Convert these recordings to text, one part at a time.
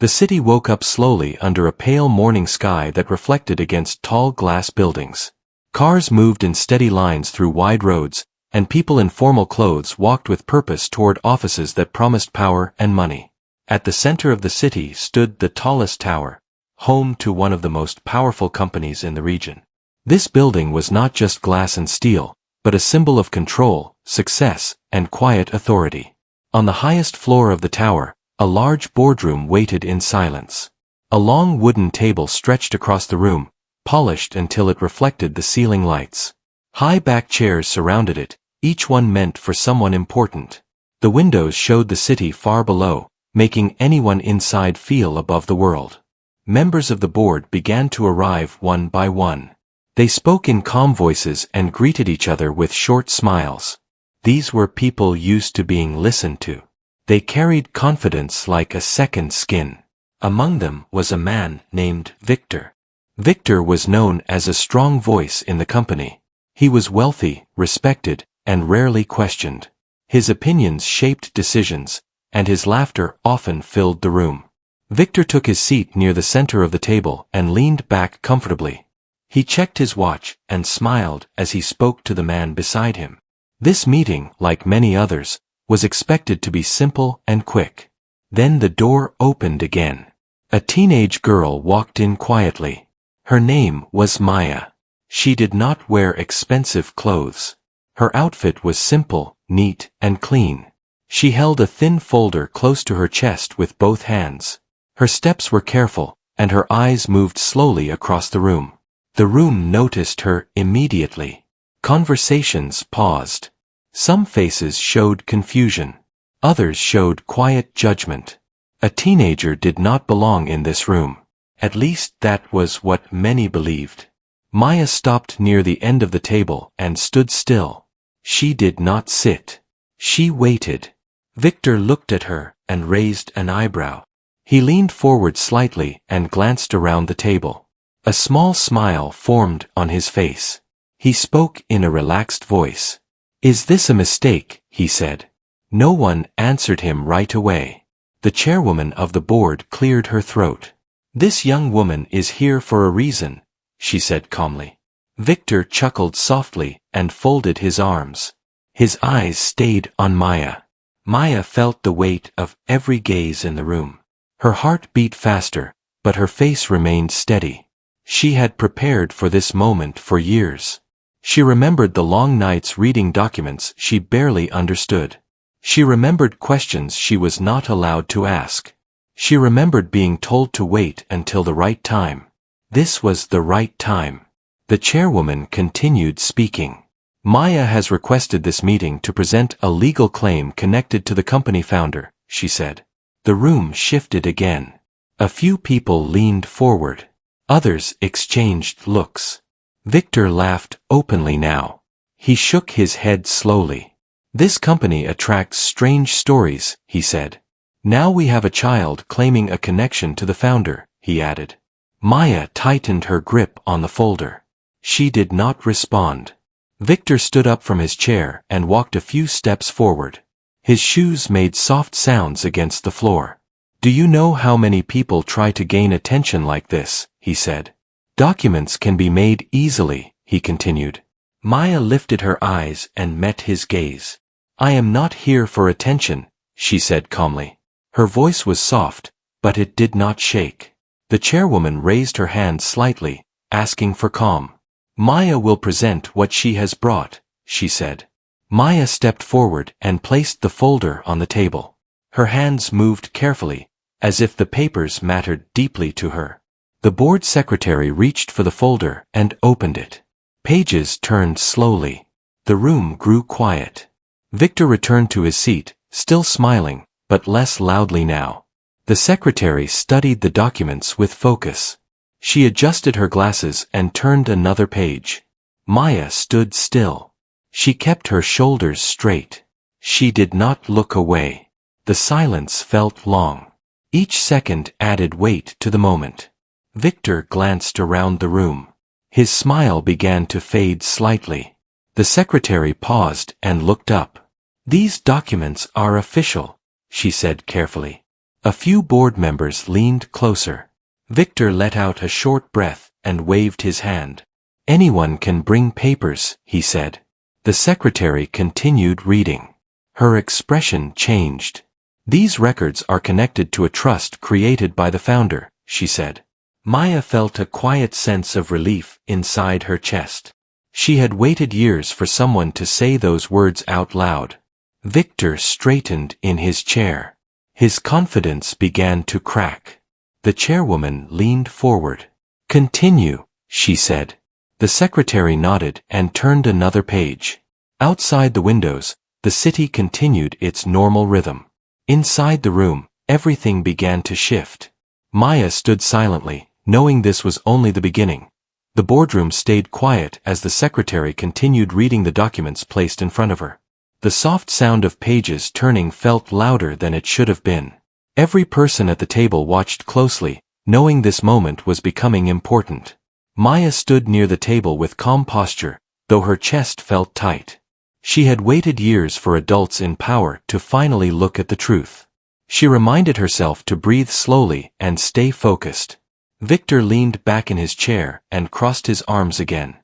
The city woke up slowly under a pale morning sky that reflected against tall glass buildings. Cars moved in steady lines through wide roads, and people in formal clothes walked with purpose toward offices that promised power and money. At the center of the city stood the tallest tower, home to one of the most powerful companies in the region. This building was not just glass and steel, but a symbol of control, success, and quiet authority. On the highest floor of the tower, a large boardroom waited in silence. A long wooden table stretched across the room, polished until it reflected the ceiling lights. High-back chairs surrounded it, each one meant for someone important. The windows showed the city far below, making anyone inside feel above the world. Members of the board began to arrive one by one. They spoke in calm voices and greeted each other with short smiles. These were people used to being listened to. They carried confidence like a second skin. Among them was a man named Victor. Victor was known as a strong voice in the company. He was wealthy, respected, and rarely questioned. His opinions shaped decisions, and his laughter often filled the room. Victor took his seat near the center of the table and leaned back comfortably. He checked his watch and smiled as he spoke to the man beside him. This meeting, like many others, was expected to be simple and quick. Then the door opened again. A teenage girl walked in quietly. Her name was Maya. She did not wear expensive clothes. Her outfit was simple, neat, and clean. She held a thin folder close to her chest with both hands. Her steps were careful, and her eyes moved slowly across the room. The room noticed her immediately. Conversations paused. Some faces showed confusion. Others showed quiet judgment. A teenager did not belong in this room. At least that was what many believed. Maya stopped near the end of the table and stood still. She did not sit. She waited. Victor looked at her and raised an eyebrow. He leaned forward slightly and glanced around the table. A small smile formed on his face. He spoke in a relaxed voice. "Is this a mistake?" he said. No one answered him right away. The chairwoman of the board cleared her throat. "This young woman is here for a reason," she said calmly. Victor chuckled softly and folded his arms. His eyes stayed on Maya. Maya felt the weight of every gaze in the room. Her heart beat faster, but her face remained steady. She had prepared for this moment for years. She remembered the long nights reading documents she barely understood. She remembered questions she was not allowed to ask. She remembered being told to wait until the right time. This was the right time. The chairwoman continued speaking. "Maya has requested this meeting to present a legal claim connected to the company founder," she said. The room shifted again. A few people leaned forward. Others exchanged looks. Victor laughed openly now. He shook his head slowly. "This company attracts strange stories," he said. "Now we have a child claiming a connection to the founder," he added. Maya tightened her grip on the folder. She did not respond. Victor stood up from his chair and walked a few steps forward. His shoes made soft sounds against the floor. "Do you know how many people try to gain attention like this?" he said. "Documents can be made easily," he continued. Maya lifted her eyes and met his gaze. "I am not here for attention," she said calmly. Her voice was soft, but it did not shake. The chairwoman raised her hand slightly, asking for calm. "Maya will present what she has brought," she said. Maya stepped forward and placed the folder on the table. Her hands moved carefully, as if the papers mattered deeply to her. The board secretary reached for the folder and opened it. Pages turned slowly. The room grew quiet. Victor returned to his seat, still smiling, but less loudly now. The secretary studied the documents with focus. She adjusted her glasses and turned another page. Maya stood still. She kept her shoulders straight. She did not look away. The silence felt long. Each second added weight to the moment. Victor glanced around the room. His smile began to fade slightly. The secretary paused and looked up. "These documents are official," she said carefully. A few board members leaned closer. Victor let out a short breath and waved his hand. "Anyone can bring papers," he said. The secretary continued reading. Her expression changed. "These records are connected to a trust created by the founder," she said. Maya felt a quiet sense of relief inside her chest. She had waited years for someone to say those words out loud. Victor straightened in his chair. His confidence began to crack. The chairwoman leaned forward. "Continue," she said. The secretary nodded and turned another page. Outside the windows, the city continued its normal rhythm. Inside the room, everything began to shift. Maya stood silently, knowing this was only the beginning. The boardroom stayed quiet as the secretary continued reading the documents placed in front of her. The soft sound of pages turning felt louder than it should have been. Every person at the table watched closely, knowing this moment was becoming important. Maya stood near the table with calm posture, though her chest felt tight. She had waited years for adults in power to finally look at the truth. She reminded herself to breathe slowly and stay focused. Victor leaned back in his chair and crossed his arms again.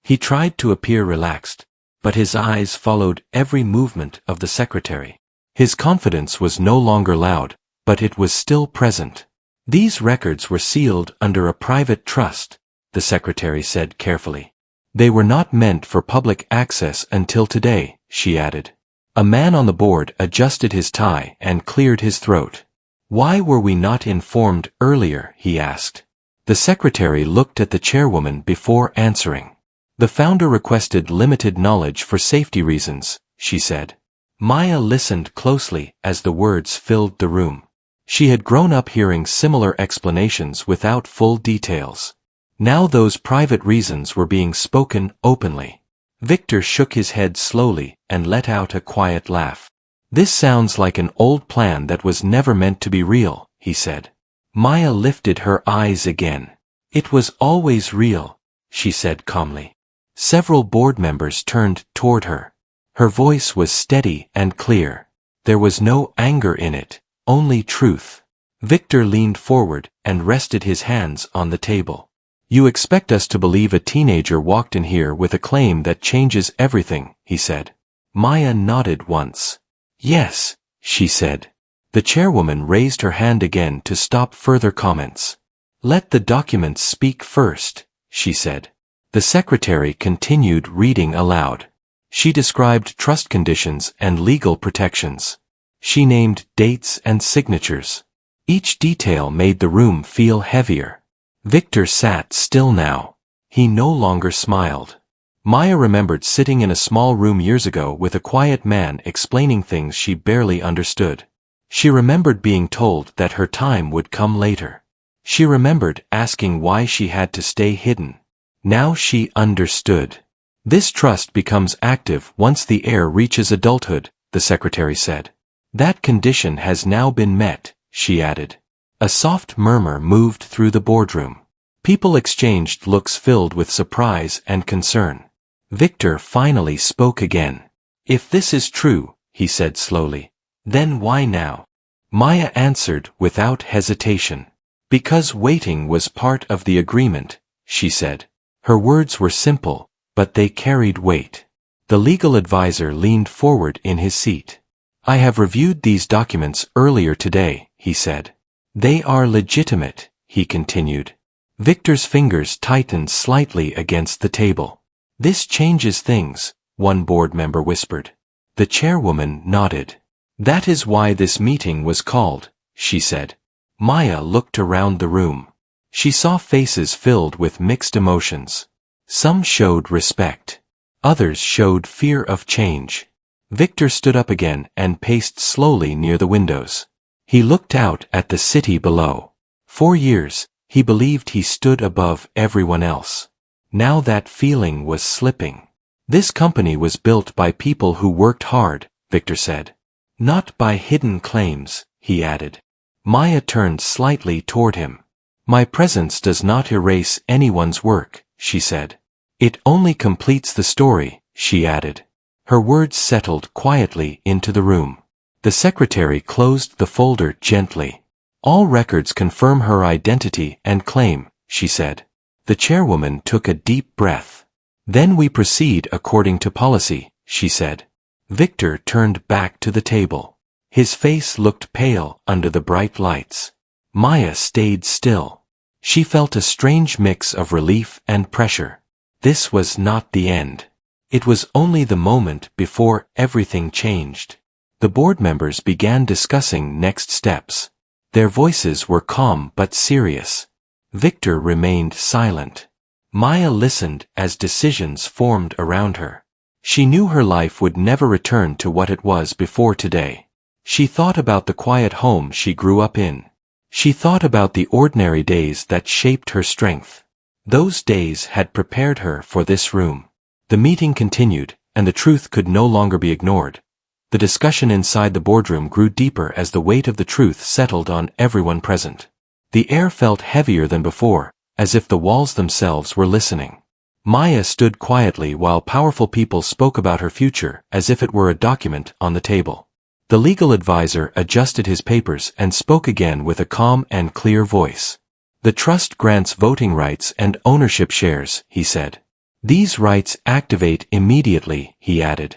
He tried to appear relaxed, but his eyes followed every movement of the secretary. His confidence was no longer loud, but it was still present. "These records were sealed under a private trust," the secretary said carefully. "They were not meant for public access until today," she added. A man on the board adjusted his tie and cleared his throat. "Why were we not informed earlier?" he asked. The secretary looked at the chairwoman before answering. "The founder requested limited knowledge for safety reasons," she said. Maya listened closely as the words filled the room. She had grown up hearing similar explanations without full details. Now those private reasons were being spoken openly. Victor shook his head slowly and let out a quiet laugh. "This sounds like an old plan that was never meant to be real," he said. Maya lifted her eyes again. "It was always real," she said calmly. Several board members turned toward her. Her voice was steady and clear. There was no anger in it, only truth. Victor leaned forward and rested his hands on the table. "You expect us to believe a teenager walked in here with a claim that changes everything," he said. Maya nodded once. "Yes," she said. The chairwoman raised her hand again to stop further comments. "Let the documents speak first," she said. The secretary continued reading aloud. She described trust conditions and legal protections. She named dates and signatures. Each detail made the room feel heavier. Victor sat still now. He no longer smiled. Maya remembered sitting in a small room years ago with a quiet man explaining things she barely understood. She remembered being told that her time would come later. She remembered asking why she had to stay hidden. Now she understood. "This trust becomes active once the heir reaches adulthood," the secretary said. "That condition has now been met," she added. A soft murmur moved through the boardroom. People exchanged looks filled with surprise and concern. Victor finally spoke again. "If this is true," he said slowly, "then why now?" Maya answered without hesitation. "Because waiting was part of the agreement," she said. Her words were simple, but they carried weight. The legal advisor leaned forward in his seat. "I have reviewed these documents earlier today," he said. "They are legitimate," he continued. Victor's fingers tightened slightly against the table. "This changes things," one board member whispered. The chairwoman nodded. "That is why this meeting was called," she said. Maya looked around the room. She saw faces filled with mixed emotions. Some showed respect. Others showed fear of change. Victor stood up again and paced slowly near the windows. He looked out at the city below. For years, he believed he stood above everyone else. Now that feeling was slipping. "This company was built by people who worked hard," Victor said. "Not by hidden claims," he added. Maya turned slightly toward him. "My presence does not erase anyone's work," she said. "It only completes the story," she added. Her words settled quietly into the room. The secretary closed the folder gently. All records confirm her identity and claim, she said. The chairwoman took a deep breath. Then we proceed according to policy, she said. Victor turned back to the table. His face looked pale under the bright lights. Maya stayed still. She felt a strange mix of relief and pressure. This was not the end. It was only the moment before everything changed. The board members began discussing next steps. Their voices were calm but serious. Victor remained silent. Maya listened as decisions formed around her. She knew her life would never return to what it was before today. She thought about the quiet home she grew up in. She thought about the ordinary days that shaped her strength. Those days had prepared her for this room. The meeting continued, and the truth could no longer be ignored. The discussion inside the boardroom grew deeper as the weight of the truth settled on everyone present. The air felt heavier than before, as if the walls themselves were listening. Maya stood quietly while powerful people spoke about her future as if it were a document on the table. The legal advisor adjusted his papers and spoke again with a calm and clear voice. The trust grants voting rights and ownership shares, he said. These rights activate immediately, he added.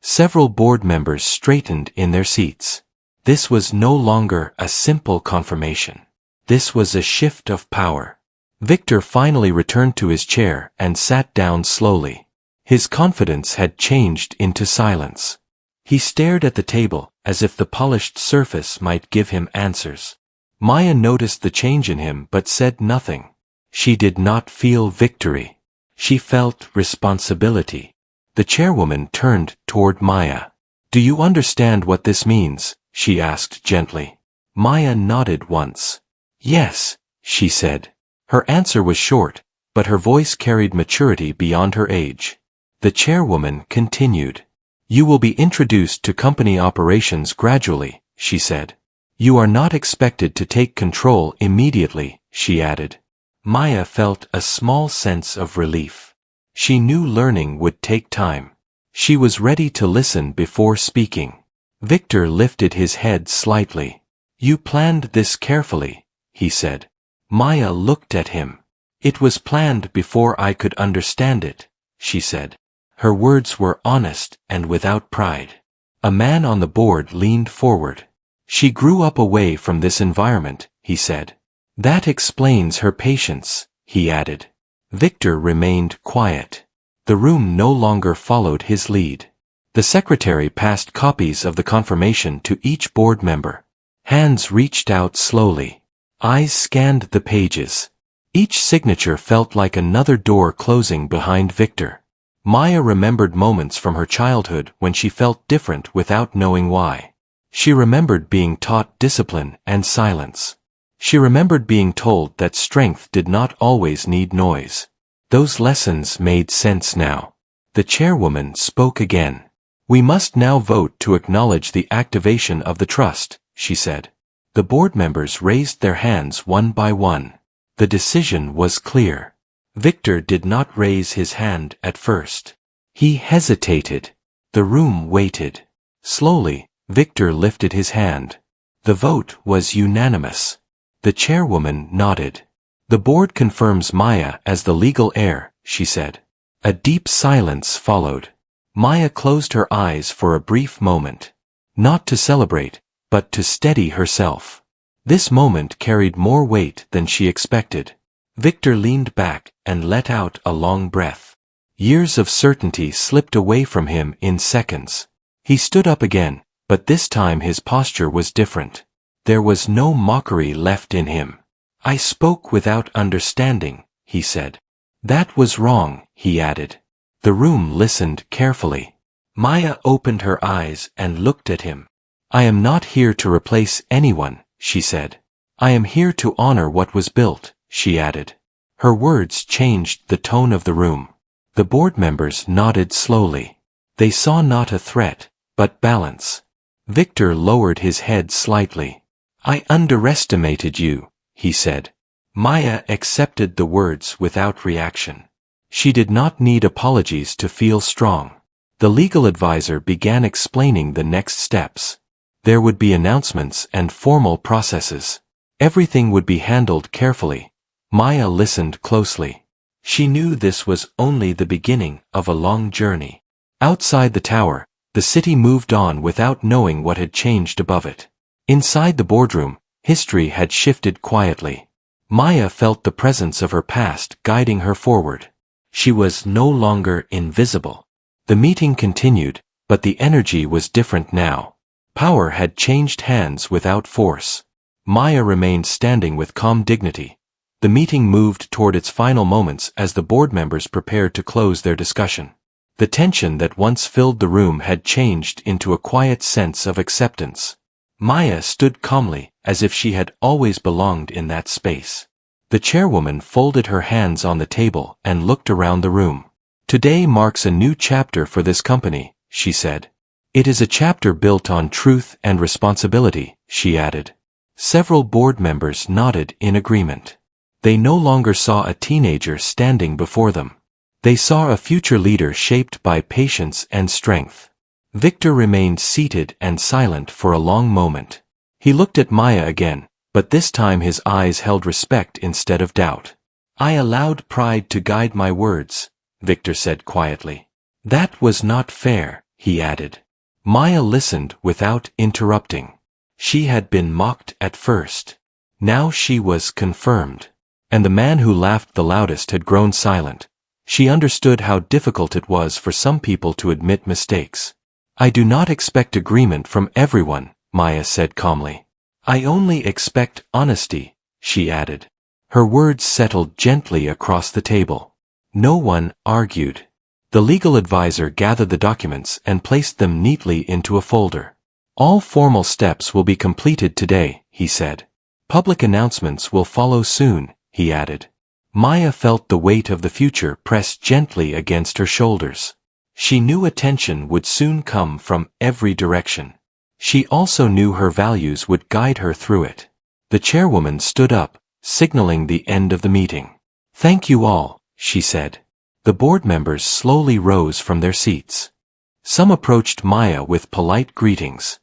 Several board members straightened in their seats. This was no longer a simple confirmation. This was a shift of power. Victor finally returned to his chair and sat down slowly. His confidence had changed into silence. He stared at the table, as if the polished surface might give him answers. Maya noticed the change in him but said nothing. She did not feel victory. She felt responsibility. The chairwoman turned toward Maya. "Do you understand what this means?" she asked gently. Maya nodded once. "Yes," she said. Her answer was short, but her voice carried maturity beyond her age. The chairwoman continued. "You will be introduced to company operations gradually," she said. "You are not expected to take control immediately," she added. Maya felt a small sense of relief. She knew learning would take time. She was ready to listen before speaking. Victor lifted his head slightly. "You planned this carefully," he said. Maya looked at him. "It was planned before I could understand it," she said. Her words were honest and without pride. A man on the board leaned forward. "She grew up away from this environment," he said. "That explains her patience," he added. Victor remained quiet. The room no longer followed his lead. The secretary passed copies of the confirmation to each board member. Hands reached out slowly. Eyes scanned the pages. Each signature felt like another door closing behind Victor. Maya remembered moments from her childhood when she felt different without knowing why. She remembered being taught discipline and silence. She remembered being told that strength did not always need noise. Those lessons made sense now. The chairwoman spoke again. "We must now vote to acknowledge the activation of the trust," she said. The board members raised their hands one by one. The decision was clear. Victor did not raise his hand at first. He hesitated. The room waited. Slowly, Victor lifted his hand. The vote was unanimous. The chairwoman nodded. "The board confirms Maya as the legal heir," she said. A deep silence followed. Maya closed her eyes for a brief moment. Not to celebrate, but to steady herself. This moment carried more weight than she expected. Victor leaned back and let out a long breath. Years of certainty slipped away from him in seconds. He stood up again, but this time his posture was different. There was no mockery left in him. "I spoke without understanding," he said. "That was wrong," he added. The room listened carefully. Maya opened her eyes and looked at him. "I am not here to replace anyone," she said. "I am here to honor what was built," she added. Her words changed the tone of the room. The board members nodded slowly. They saw not a threat, but balance. Victor lowered his head slightly. "I underestimated you," he said. Maya accepted the words without reaction. She did not need apologies to feel strong. The legal advisor began explaining the next steps. There would be announcements and formal processes. Everything would be handled carefully. Maya listened closely. She knew this was only the beginning of a long journey. Outside the tower, the city moved on without knowing what had changed above it. Inside the boardroom, history had shifted quietly. Maya felt the presence of her past guiding her forward. She was no longer invisible. The meeting continued, but the energy was different now. Power had changed hands without force. Maya remained standing with calm dignity. The meeting moved toward its final moments as the board members prepared to close their discussion. The tension that once filled the room had changed into a quiet sense of acceptance. Maya stood calmly, as if she had always belonged in that space. The chairwoman folded her hands on the table and looked around the room. "Today marks a new chapter for this company," she said. "It is a chapter built on truth and responsibility," she added. Several board members nodded in agreement. They no longer saw a teenager standing before them. They saw a future leader shaped by patience and strength. Victor remained seated and silent for a long moment. He looked at Maya again, but this time his eyes held respect instead of doubt. "I allowed pride to guide my words," Victor said quietly. "That was not fair," he added. Maya listened without interrupting. She had been mocked at first. Now she was confirmed. And the man who laughed the loudest had grown silent. She understood how difficult it was for some people to admit mistakes. "I do not expect agreement from everyone," Maya said calmly. "I only expect honesty," she added. Her words settled gently across the table. No one argued. The legal advisor gathered the documents and placed them neatly into a folder. "All formal steps will be completed today," he said. "Public announcements will follow soon," he added. Maya felt the weight of the future press gently against her shoulders. She knew attention would soon come from every direction. She also knew her values would guide her through it. The chairwoman stood up, signaling the end of the meeting. "Thank you all," she said. The board members slowly rose from their seats. Some approached Maya with polite greetings.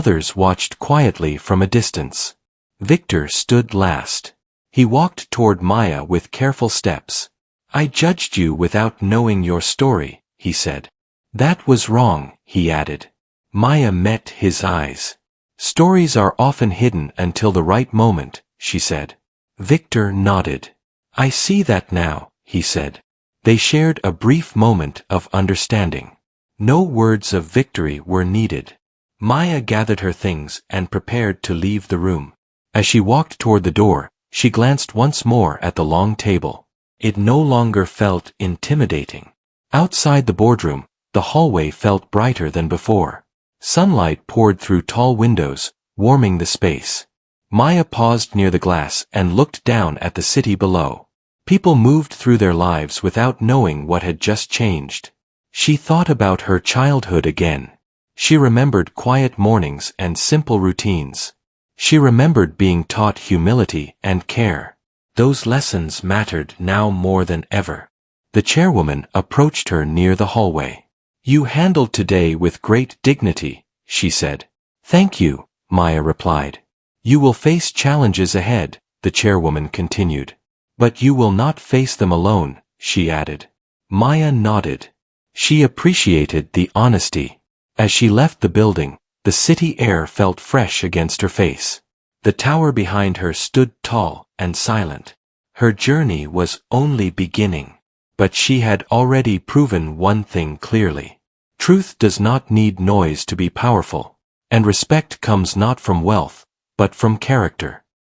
Others watched quietly from a distance. Victor stood last. He walked toward Maya with careful steps. "I judged you without knowing your story," he said. "That was wrong," he added. Maya met his eyes. "Stories are often hidden until the right moment," she said. Victor nodded. "I see that now," he said. They shared a brief moment of understanding. No words of victory were needed. Maya gathered her things and prepared to leave the room. As she walked toward the door, she glanced once more at the long table. It no longer felt intimidating. Outside the boardroom, the hallway felt brighter than before. Sunlight poured through tall windows, warming the space. Maya paused near the glass and looked down at the city below. People moved through their lives without knowing what had just changed. She thought about her childhood again. She remembered quiet mornings and simple routines. She remembered being taught humility and care. Those lessons mattered now more than ever. The chairwoman approached her near the hallway. "You handled today with great dignity," she said. "Thank you," Maya replied. "You will face challenges ahead," the chairwoman continued. "But you will not face them alone," she added. Maya nodded. She appreciated the honesty. As she left the building, the city air felt fresh against her face. The tower behind her stood tall and silent. Her journey was only beginning. But she had already proven one thing clearly. Truth does not need noise to be powerful. And respect comes not from wealth, but from character.